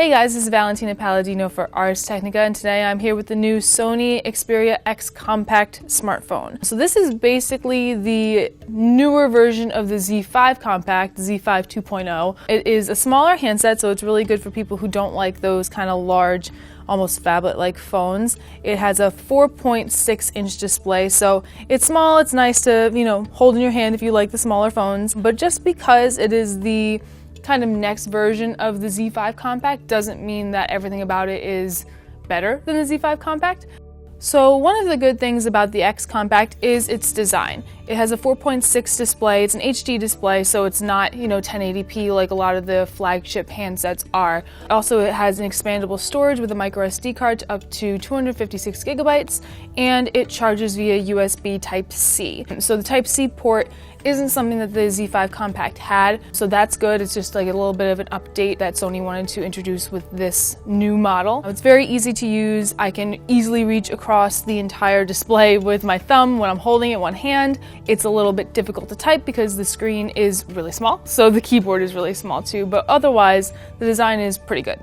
Hey guys, this is Valentina Palladino for Ars Technica, and today I'm here with the new Sony Xperia X Compact smartphone. So this is basically the newer version of the Z5 Compact, the Z5 2.0. It is a smaller handset, so it's really good for people who don't like those kind of large, almost phablet-like phones. It has a 4.6-inch display, so it's small, it's nice to, hold in your hand if you like the smaller phones. But just because it is the kind of next version of the Z5 Compact doesn't mean that everything about it is better than the Z5 Compact. So one of the good things about the X Compact is its design. It has a 4.6 display, it's an HD display, so it's not, 1080p like a lot of the flagship handsets are. Also, it has an expandable storage with a micro SD card up to 256 gigabytes, and it charges via USB Type-C. So the Type-C port isn't something that the Z5 Compact had, so that's good. It's just like a little bit of an update that Sony wanted to introduce with this new model. It's very easy to use. I can easily reach across the entire display with my thumb when I'm holding it one hand. It's a little bit difficult to type because the screen is really small, so the keyboard is really small too, but otherwise the design is pretty good.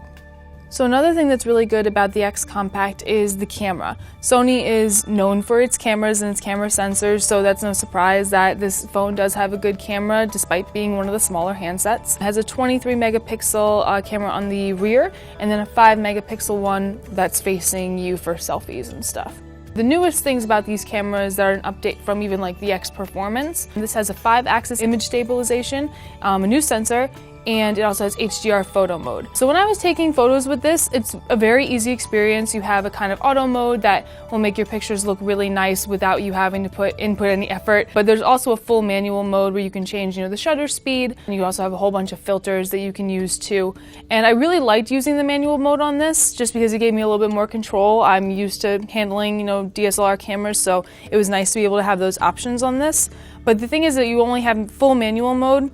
So another thing that's really good about the X Compact is the camera. Sony is known for its cameras and its camera sensors, so that's no surprise that this phone does have a good camera despite being one of the smaller handsets. It has a 23 megapixel camera on the rear and then a 5 megapixel one that's facing you for selfies and stuff. The newest things about these cameras that are an update from even like the X Performance. This has a 5-axis image stabilization, a new sensor, and it also has HDR photo mode. So when I was taking photos with this, it's a very easy experience. You have a kind of auto mode that will make your pictures look really nice without you having to input any effort. But there's also a full manual mode where you can change, the shutter speed, and you also have a whole bunch of filters that you can use too. And I really liked using the manual mode on this just because it gave me a little bit more control. I'm used to handling, DSLR cameras, so it was nice to be able to have those options on this. But the thing is that you only have full manual mode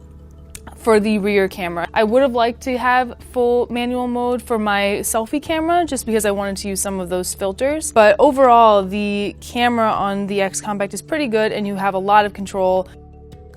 for the rear camera. I would have liked to have full manual mode for my selfie camera just because I wanted to use some of those filters. But overall, the camera on the X Compact is pretty good and you have a lot of control.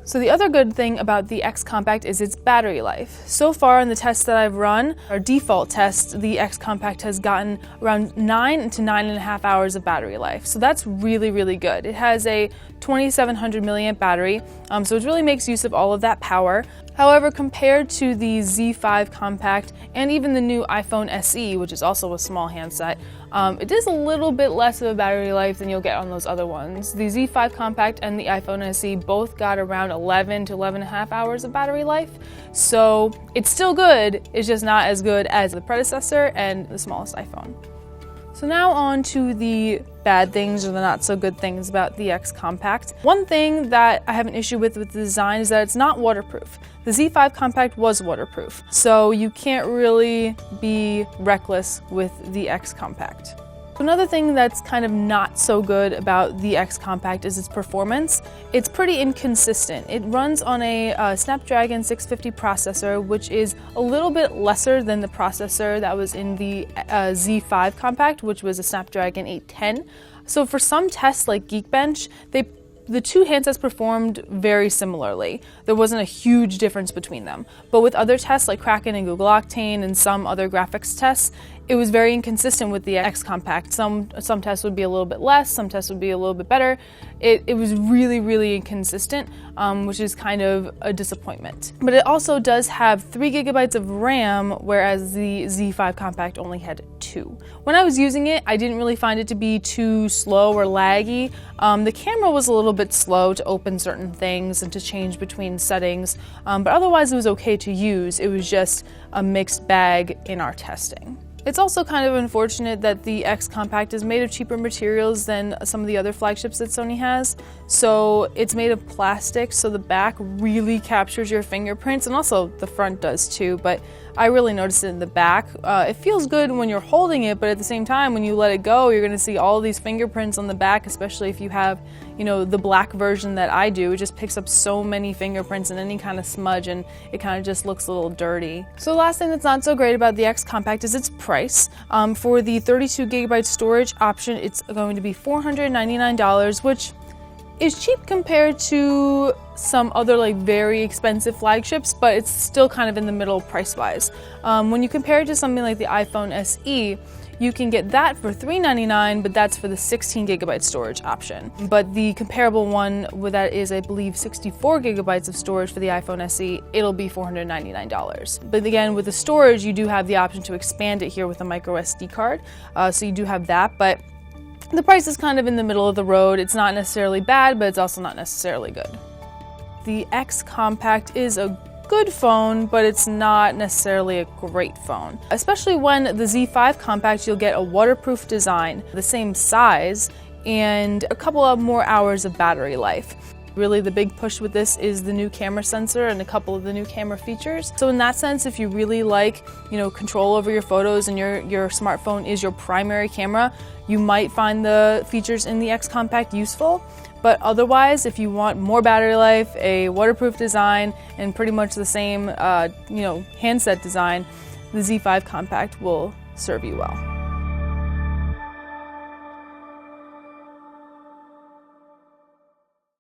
So the other good thing about the X Compact is its battery life. So far in the tests that I've run, our default test, the X Compact has gotten around 9 to 9.5 hours of battery life. So that's really, really good. It has a 2700 milliamp battery, so it really makes use of all of that power. However, compared to the Z5 Compact and even the new iPhone SE, which is also a small handset, it is a little bit less of a battery life than you'll get on those other ones. The Z5 Compact and the iPhone SE both got around 11 to 11.5 hours of battery life, so it's still good, it's just not as good as the predecessor and the smallest iPhone. So now on to the bad things or the not so good things about the X Compact. One thing that I have an issue with the design is that it's not waterproof. The Z5 Compact was waterproof, so you can't really be reckless with the X Compact. Another thing that's kind of not so good about the X Compact is its performance. It's pretty inconsistent. It runs on a Snapdragon 650 processor, which is a little bit lesser than the processor that was in the Z5 Compact, which was a Snapdragon 810. So for some tests like Geekbench, the two handsets performed very similarly. There wasn't a huge difference between them. But with other tests like Kraken and Google Octane and some other graphics tests, it was very inconsistent with the X Compact. Some tests would be a little bit less, some tests would be a little bit better. It was really, really inconsistent, which is kind of a disappointment. But it also does have 3 gigabytes of RAM, whereas the Z5 Compact only had 2. When I was using it, I didn't really find it to be too slow or laggy. The camera was a little bit slow to open certain things and to change between settings, but otherwise it was okay to use. It was just a mixed bag in our testing. It's also kind of unfortunate that the X Compact is made of cheaper materials than some of the other flagships that Sony has. So it's made of plastic, so the back really captures your fingerprints, and also the front does too, but I really noticed it in the back. It feels good when you're holding it, but at the same time, when you let it go, you're gonna see all these fingerprints on the back, especially if you have, the black version that I do. It just picks up so many fingerprints and any kind of smudge, and it kind of just looks a little dirty. So the last thing that's not so great about the X Compact is its price. For the 32 gigabyte storage option, it's going to be $499, which is cheap compared to some other like very expensive flagships, but it's still kind of in the middle price-wise. When you compare it to something like the iPhone SE, you can get that for $399, but that's for the 16 gigabyte storage option. But the comparable one with that is, I believe, 64 gigabytes of storage for the iPhone SE. It'll be $499. But again, with the storage, you do have the option to expand it here with a micro SD card. So you do have that, but the price is kind of in the middle of the road. It's not necessarily bad, but it's also not necessarily good. The X Compact is a good phone, but it's not necessarily a great phone. Especially when the Z5 Compact, you'll get a waterproof design, the same size, and a couple of more hours of battery life. Really, the big push with this is the new camera sensor and a couple of the new camera features. So in that sense, if you really like, control over your photos and your smartphone is your primary camera, you might find the features in the X Compact useful. But otherwise, if you want more battery life, a waterproof design, and pretty much the same, handset design, the Z5 Compact will serve you well.